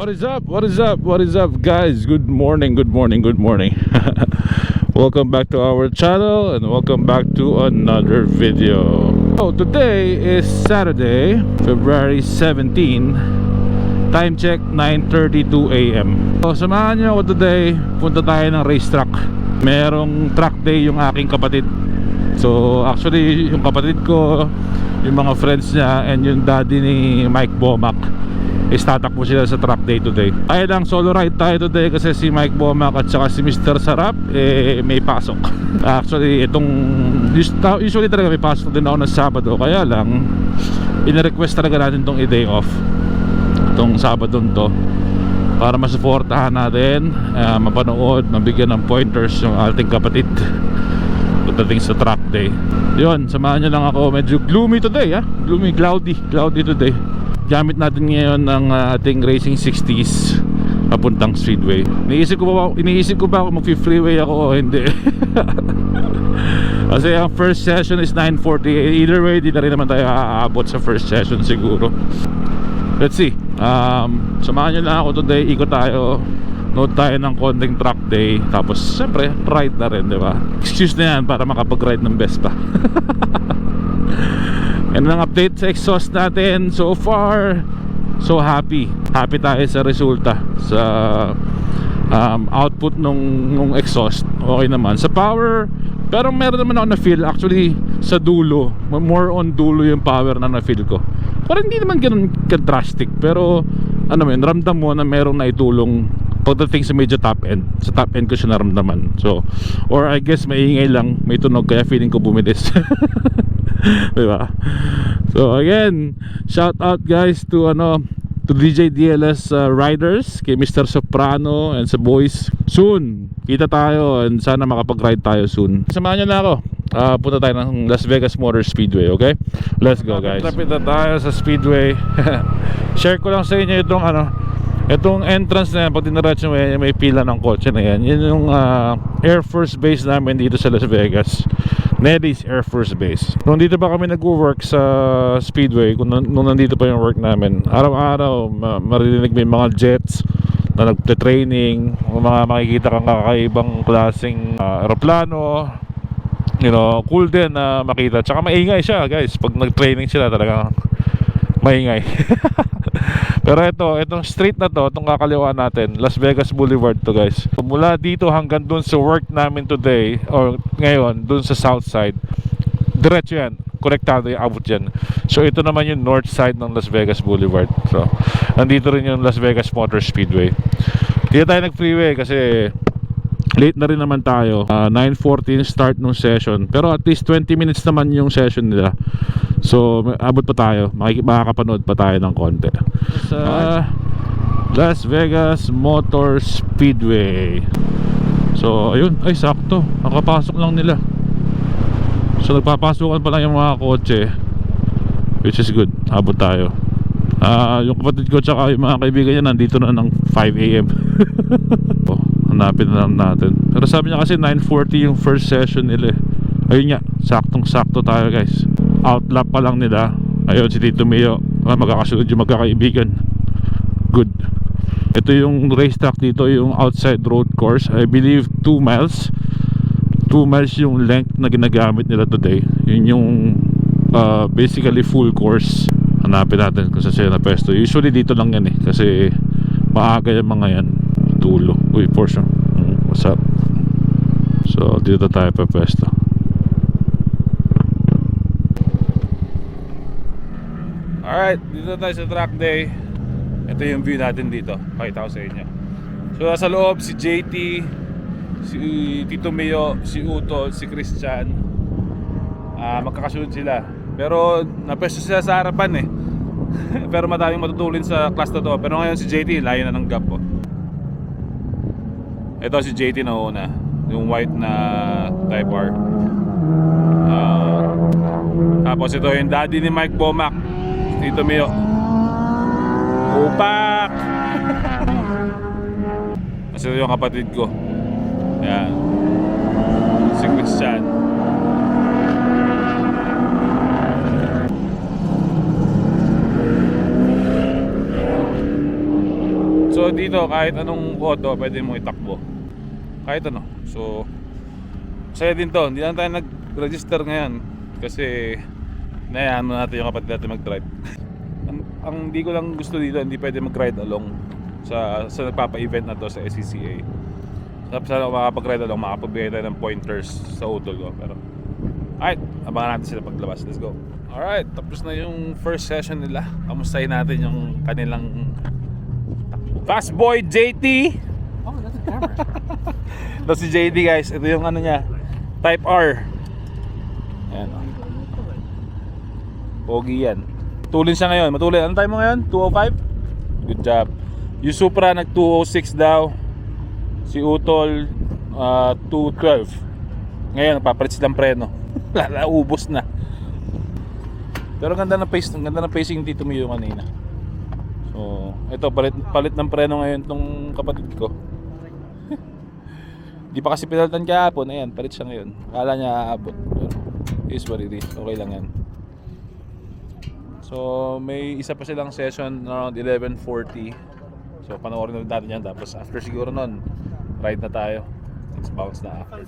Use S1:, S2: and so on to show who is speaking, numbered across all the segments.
S1: What is up? What is up? What is up, guys? Good morning, good morning, good morning. Welcome back to our channel and welcome back to another video. So today is Saturday, February 17. Time check 9:32 AM. So samahan niyo ako today. Punta tayo ng racetrack. Merong track day yung aking kapatid. So actually yung kapatid ko, yung mga friends niya, and yung daddy ni Mike Bomac is tatakbo sila sa track day today. Kaya lang solo ride tayo today kasi si Mike Bomac at saka si Mr. Sarap may pasok. Actually usually talaga may pasok din ako ng Sabado, kaya lang ina-request talaga natin tong i-day off tong Sabado to para masuportahan natin, mapanood, mabigyan ng pointers yung ating kapatid pagdating sa track day. Yun, samahan nyo lang ako. Medyo gloomy today, gloomy, cloudy today. Gamit natin ngayon ng ating Racing 60s papuntang Speedway. Iniisip ko ba kung mag-freeway ako o hindi. Kasi ang first session is 9:40. Either way, di na rin naman tayo aabot sa first session siguro. Let's see. Samahan nyo lang ako today. Ikot tayo, note tayo ng konting track day, tapos siyempre ride na rin, diba? Excuse na yan para makapag-ride ng Vespa. And ang update sa exhaust natin so far, so happy tayo sa resulta, sa output nung exhaust. Okay naman sa power, pero meron naman ako na feel actually sa dulo, more on dulo yung power na feel ko. Parang hindi naman ganun ka-drastic, pero ano yun, ramdam mo na merong naitulong pagdating sa medyo top end. Sa top end ko siya naramdaman. So, or I guess maingay lang, may tunog, kaya feeling ko bumilis. Diba? So again, shout out guys to DJ DLS riders, kay Mr. Soprano and sa boys. Soon kita tayo and sana makapag-ride tayo soon. Samahan nyo na ako. Punta tayo ng Las Vegas Motor Speedway, okay? Let's go guys. Lapit na tayo sa Speedway. Share ko lang sa inyo itong entrance na yan. Pag dinaretso mo yan, may pila ng kotse na yan. Yun yung Air Force Base namin dito sa Las Vegas, Nelly's Air Force Base. Nung dito pa kami nag-work sa Speedway, nung nandito pa yung work namin, araw-araw maririnig may mga jets na nagte-training, mga makikita kang kakaibang klaseng aeroplano. You know, cool din na makita. Tsaka maingay siya guys. Pag nag-training sila talagang maingay. Pero itong street na to, itong kakaliwa natin, Las Vegas Boulevard to guys. Mula dito hanggang dun sa work namin today, or ngayon, dun sa south side, diretso yan, konektado yung abot yan. So ito naman yung north side ng Las Vegas Boulevard. So nandito rin yung Las Vegas Motor Speedway. Dito tayo nag-freeway kasi late na rin naman tayo. 9:14 start nung session, pero at least 20 minutes naman yung session nila. So abot pa tayo, makakapanood pa tayo ng konti sa Las Vegas Motor Speedway. So ayun, ay sakto, nakapasok lang nila. So nagpapasukan pa lang yung mga kotse, which is good. Abot tayo. Yung kapatid ko tsaka yung mga kaibigan niya nandito na ng 5 AM. Hanapin na lang natin. Pero sabi niya kasi 9:40 yung first session nila. Ayun nga, saktong sakto tayo guys. Outlap pa lang nila. Ayun si Tito Mio, magkakasunod yung magkakaibigan. Good. Ito yung racetrack dito, yung outside road course. I believe 2 miles. 2 miles yung length na ginagamit nila today. Yun yung basically full course. Hanapin natin kung saan sila na pesto. Usually dito lang yan kasi maaga yung mga yan. Tulo. Uy, Porsche. What's up? So dito tayo pa pesto. Alright, dito tayo sa track day. Ito yung view natin dito. Pakita ko sa inyo. So nasa loob si JT, si Tito Mio, si Uto, si Christian. Magkakasunod sila. Pero napesto sila sa harapan Pero madaming matutulin sa class na to. Pero ngayon si JT, layo na ng gap po. Ito si JT na una, yung white na Type R. Tapos ito yung daddy ni Mike Bomac, Tito Mio. Upak! Kasi ito yung kapatid ko. Yan, si Christian. So dito kahit anong auto pwede mo itakbo. Kahit ano. So saya din to. Hindi lang tayo nag-register ngayon kasi nayaan natin yung kapatid natin mag-drive. ang di ko lang gusto dito, hindi pwede mag-ride along sa nagpapa-event na to sa SCCA. Sana makapag-ride along, makapag-bigay tayo ng pointers sa utol ko. Pero alright, abangan natin sila paglabas. Let's go. Alright, tapos na yung first session nila. Kamustahin natin yung kanilang Fast Boy JT.
S2: Oh, that's a camera.
S1: Ito si JT guys. Ito yung ano niya, Type R. Ayan. Pogi yan. Matulin siya ngayon. Matulin. Ano time mo ngayon? 205? Good job. Yung Supra nag 206 daw. Si Utol 212. Ngayon nagpapalit silang preno. Ubos na. Pero ganda ng pace, ganda ng pacing Tito Mio kanina. So, ito palit ng preno ngayon tong kapatid ko. Di pa kasi pinalitan kahapon. Ayan, palit siya ngayon. Akala niya aabot. Is what it is. Okay lang yan. So may isa pa silang session around 11:40. So panoorin natin yan. Tapos after siguro nun, ride na tayo. Let's bounce na after.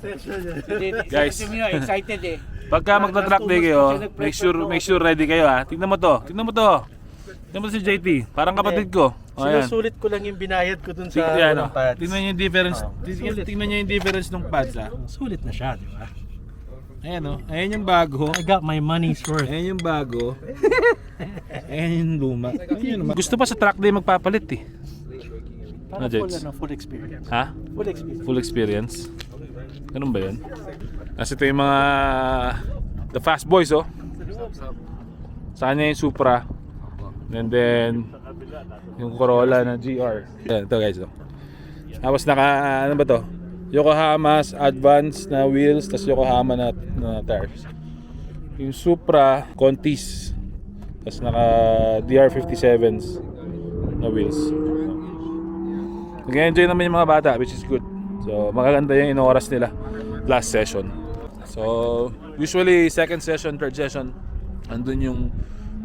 S1: Guys,
S2: excited eh.
S1: pagka magta-track day kayo, make sure ready kayo ha. Tingnan mo to. Tingnan mo si JT. Parang kapatid ko. Oh, ayan.
S2: Sinusulit ko lang yung binayad ko dun sa
S1: Tingnan,
S2: pads.
S1: tingnan niyo yung difference. Tingnan niyo yung difference ng pads ha.
S2: Sulit na siya, di ba?
S1: Ayan o. Ayan yung bago.
S2: I got my money's worth.
S1: Ayan yung bago. Ayan yung luma. Ayan, gusto pa sa track day magpapalit eh.
S2: Para full experience.
S1: Ha?
S2: Full experience.
S1: Full experience? Ganun ba yun? Kasi ito yung mga the fast boys oh. Sa kanya yung Supra. And then yung Corolla na GR. Yan, ito guys oh. Tapos ano ba to? Yokohama's advanced na wheels, tas Yokohama na tires. Yung Supra Contis, tas naka DR57s na wheels. Nag-enjoy naman yung mga bata, which is good. So magaganda yung inoras nila last session. So usually second session, third session, andun yung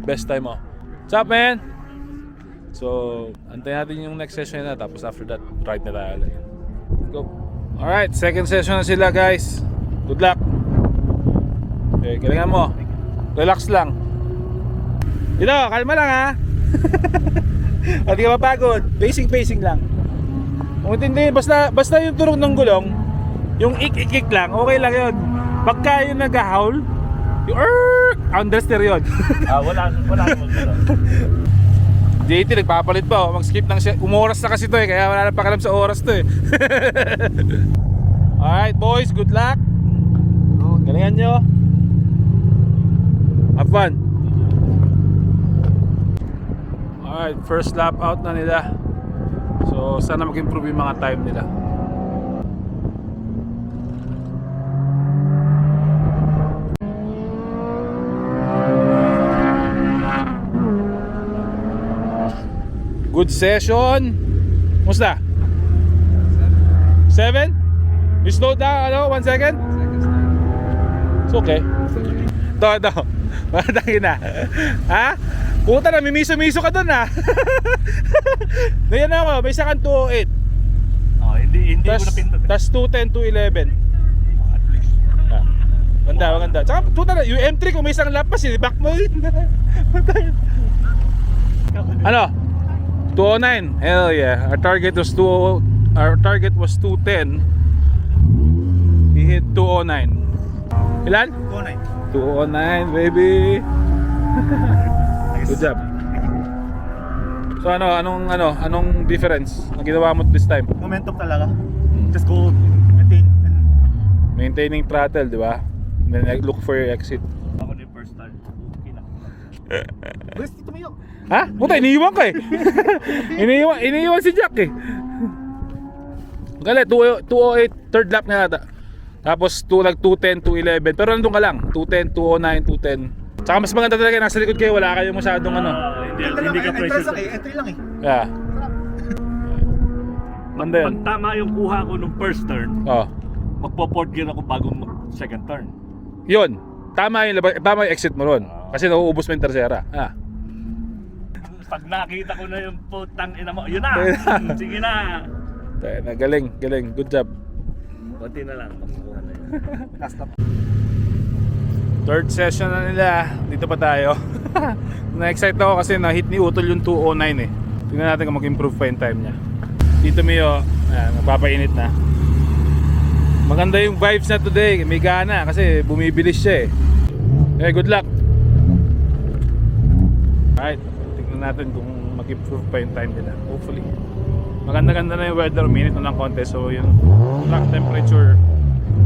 S1: best time mo. What's up man? So antayin natin yung next session na, tapos after that ride na tayo. Go. Alright, second session na sila guys. Good luck. Okay, galingan mo. Relax lang. Ito, kalma lang ha. Hindi ka mapagod. Pacing lang. Kung hindi, basta yung turong ng gulong, yung ik lang, okay lang yun. Pagka yung nag-howl, yung understeer yun.
S2: Wala naman.
S1: JT nagpapalit pa oh. Mag-skip ng umoras na kasi to eh, kaya wala na pakalam sa oras to eh. Alright boys, good luck. Galingan nyo. Have fun. Alright, first lap out na nila. So sana mag-improve yung mga time nila. Good session. Musta? 7? You slow down, 1 second? It's okay. Ito. Matangin na. Ha? Puta na, mimiso-miso ka dun ha. Ganyan ako, may isa kang 208.
S2: Oh, hindi ko napindot.
S1: Tas 210, 211.
S2: At least.
S1: Maganda. Tsaka puta na, yung M3 kung may isang lap pa, sinibak mo yun. Ano? 209. Hell yeah. Our target was 210. He hit 209. Ilan? 209 baby. Good job. So anong difference ang ginawa mo this time?
S2: Momentum talaga. Just go
S1: Maintaining throttle, di ba? And then look for your exit.
S2: Ako na yung first start. Okay na. Guys, dito mo yun.
S1: Ha? Puta, iniiwan ka eh. iniiwan si Jack eh. Galit, 208, third lap na yata. Tapos 210, 211. Pero nandun ka lang, 210, 209, 210. Tsaka mas maganda talaga, nasa likod kayo, wala kayong masyadong
S2: Hindi ka pressure.
S3: Entry lang eh.
S1: Yeah. Ganda yun.
S3: Pag tama yung kuha ko nung first turn,
S1: Oh.
S3: magpo-fourth gear ako bago mag-second turn.
S1: Yun. Tama yung exit mo ron. Kasi nauubos mo yung tersera.
S3: Pag nakita ko na yung putang ina mo, yun na! Sige na!
S1: Tayo na, galing, galing. Good job.
S3: Konti na lang, makukuha na yun.
S2: Last lap.
S1: Third session na nila. Dito pa tayo. Na-excite ako kasi na-hit ni Utol yung 209 eh. Tingnan natin kung mag-improve pa yung time niya. Dito Mio, ayan, nagpapainit na. Maganda yung vibes na today. May gana kasi bumibilis siya eh. Good luck. Alright, tingnan natin kung mag-improve pa yung time nila. Hopefully. Maganda-ganda na yung weather. Minute na ng konti. So yung track temperature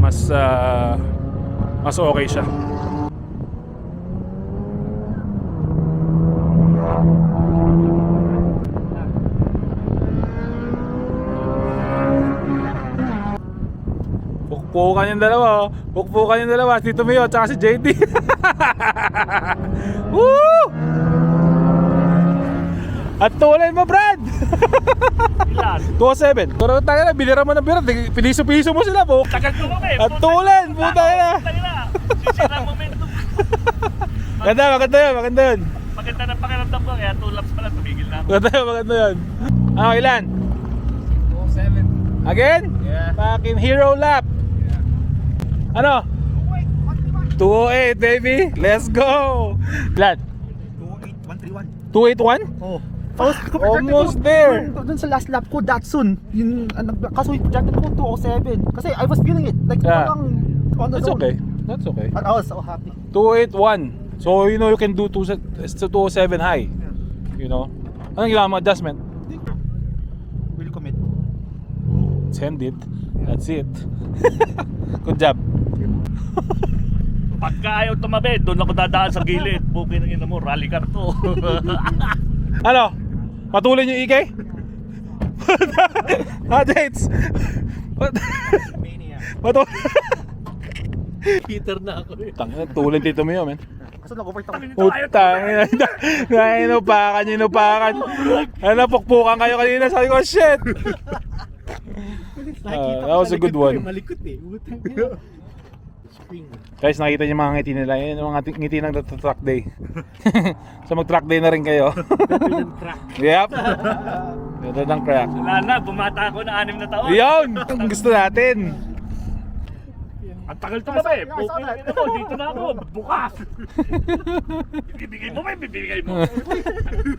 S1: mas okay siya. Pukpukan yung dalawa, oh. Pukpukan yung dalawa, si Tito Mio at saka si JT. Woo! At tulan mo, Brad!
S3: Ilan?
S1: 207. Pero tayo na, binira mo ng bira, piniso-piso mo sila, po.
S3: Tagal ko kami!
S1: At tulan, puta na.
S3: Sisira ang momentum.
S1: Maganda, maganda yun, maganda yun.
S3: Maganda na pakiramdam ko, kaya 2 laps pala, tumigil na ako.
S1: Maganda yun. Ano, ilan?
S2: 207.
S1: Again?
S2: Yeah.
S1: Fucking hero lap. Ano? 208 baby. Let's go. Ilan?
S2: 28131.
S1: 281?
S2: Oh.
S1: Almost there.
S2: Doon sa last lap ko, Datsun. Yung kaso yung projected ko 207. Kasi I was feeling it. Like
S1: Yeah.
S2: parang on the
S1: That's
S2: zone.
S1: okay. That's okay.
S2: And I was so happy.
S1: 281. So you know you can do 207 high. You know? Anong ginawa mo? Adjustment?
S2: Will you commit?
S1: Send it. That's it. Good job.
S3: Pagka ayaw tumabi, doon ako dadaan sa gilid. Bukin ng ina mo, rally car to.
S1: Ano? Patuloy niyo ikay? Dates.
S2: Mania.
S1: Patuloy.
S3: Peter na ako eh.
S1: Tangina, tulad Tito Mio, men.
S2: Kaso nag-overtime.
S1: Utang. Inupakan. Ano, pukpukan kayo kanina. Sabi ko, shit. That was a good one.
S2: Malikot eh.
S1: Guys, nakita niyo mga ngiti nila. Yan yung mga ngiti ng track day. So mag-track day na rin kayo. Yep. Ganda ng crack.
S3: Wala na, bumata ako na 6 na taon.
S1: Yun! Ang gusto natin.
S3: Ang tagal tumabi. Bukin ng ina mo, dito na ako. Bukas. Bibigay mo, may bibigay mo.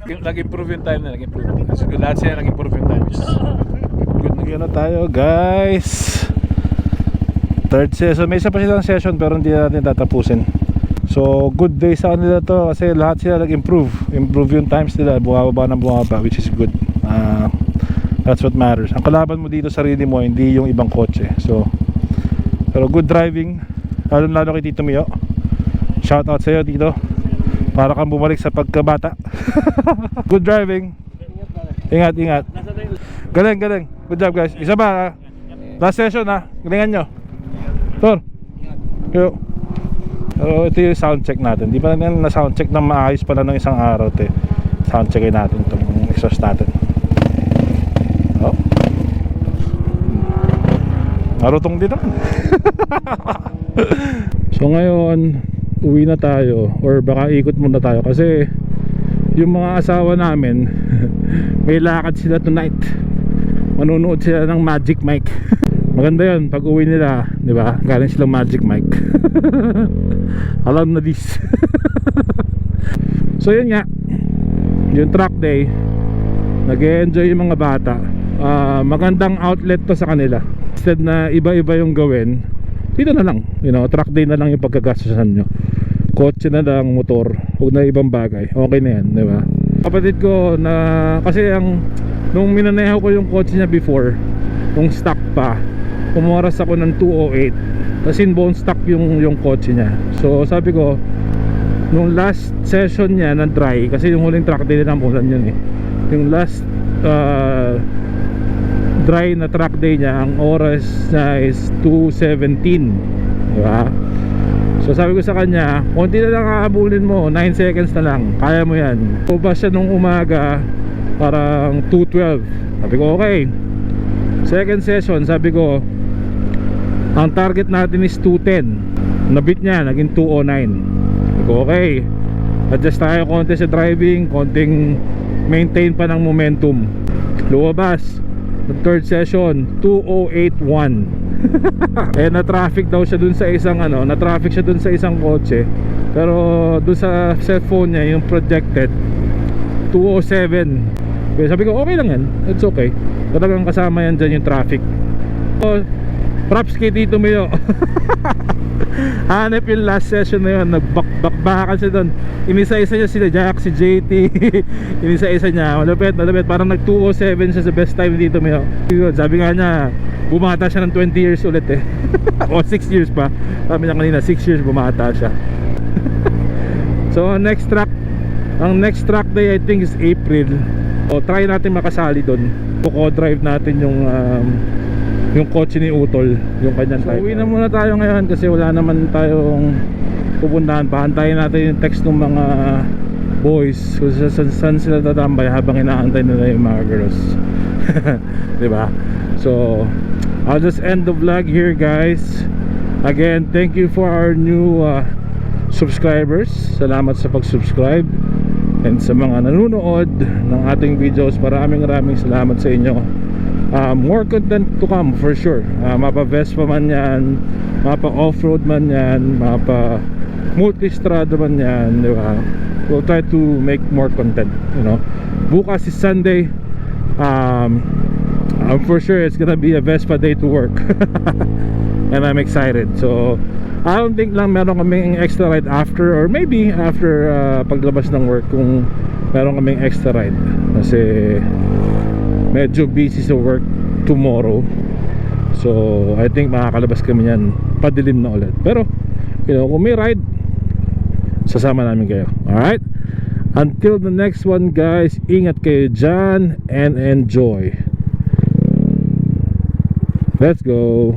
S1: Nag-improve yung time na. Nag-improve. Kasi lahat sila nag-improve yung time. Good na gano'n tayo, guys. Third session. May isa pa silang session pero hindi natin tatapusin. So good day sa kanila to kasi lahat sila nag-improve. Improve yung times nila. Bumababa ng bumababa, which is good. That's what matters. Ang kalaban mo dito sarili mo, hindi yung ibang kotse. So pero good driving. Lalo kay Tito Mio. Shout out sa iyo Tito. Para kang bumalik sa pagkabata. Good driving. Ingat. Galing. Good job guys. Isa ba? Last session ha. Galingan nyo. Tor. Yo. Pero ito yung sound check natin. Di pa natin na sound check na maayos pala ng isang araw. Sound checkin natin itong exhaust natin. Oh. Narutong din naman. So ngayon uwi na tayo or baka ikot muna tayo kasi yung mga asawa namin may lakad sila tonight. Manunood sila ng Magic Mike. Maganda yun pag uwi nila, di ba? Galing silang Magic Mike. Alam na this. So yun nga, yung track day, nag-e-enjoy yung mga bata. Magandang outlet to sa kanila. Instead na iba-iba yung gawin, dito na lang, you know, track day na lang yung pagkagastusan nyo. Kotse na lang, motor, huwag na ibang bagay. Okay na yan, di ba? Kapatid ko na, kasi nung minaneho ko yung kotse niya before, nung stock pa, pumoras ako ng 208. Kasi inbound stock yung kotse niya. So sabi ko, nung last session niya na dry, kasi yung huling track day na umulan yun eh. Yung last dry na track day niya, ang oras niya is 2:17, diba? So sabi ko sa kanya, konti na lang aabulin mo, 9 seconds na lang, kaya mo yan. Uba siya nung umaga, parang 2:12. Sabi ko okay. Second session, sabi ko ang target natin is 2:10. Nabit niya, naging 2:09. Sabi ko okay, adjust tayo konti sa driving, konting maintain pa ng momentum. Lumabas ng third session 2081. Eh na traffic daw siya dun sa isang na traffic siya dun sa isang kotse, pero dun sa cellphone niya yung projected 207. Kaya sabi ko okay lang yan, it's okay, talagang kasama yan dyan yung traffic. So props kay Tito Mio. Hanep yung last session na yun, nagbakbakan siya doon. Inisa-isa niya sila Jack, si JT. Inisa-isa niya, malapit. Parang nag 207 siya sa best time dito Mio. Sabi nga niya, bumata siya ng 20 years ulit eh. O 6 years pa. Sabi niya kanina, 6 years bumata siya. So ang next track day I think is April. O try natin makasali doon. Co-drive natin yung kotse ni Utol, yung kanyang type. So uwi na muna tayo ngayon kasi wala naman tayong pupuntahan. Pahantayin natin yung text ng mga boys kung saan sila tatambay habang inaantay nila yung mga girls. Diba? So I'll just end the vlog here guys. Again, thank you for our new subscribers. Salamat sa pag-subscribe. And sa mga nanonood ng ating videos, maraming salamat sa inyo. More content to come for sure. Mapa Vespa man yan, mapa off-road man yan, mapa multistrada man yan, di ba? We'll try to make more content, you know. Bukas is Sunday. I'm for sure it's gonna be a Vespa day to work. And I'm excited. So I don't think lang meron kaming extra ride after, or maybe after paglabas ng work, kung meron kaming extra ride, kasi medyo busy sa work tomorrow. So I think makakalabas kami yan padilim na ulit. Pero kung may ride, sasama namin kayo. Alright, until the next one guys, ingat kayo dyan and enjoy. Let's go.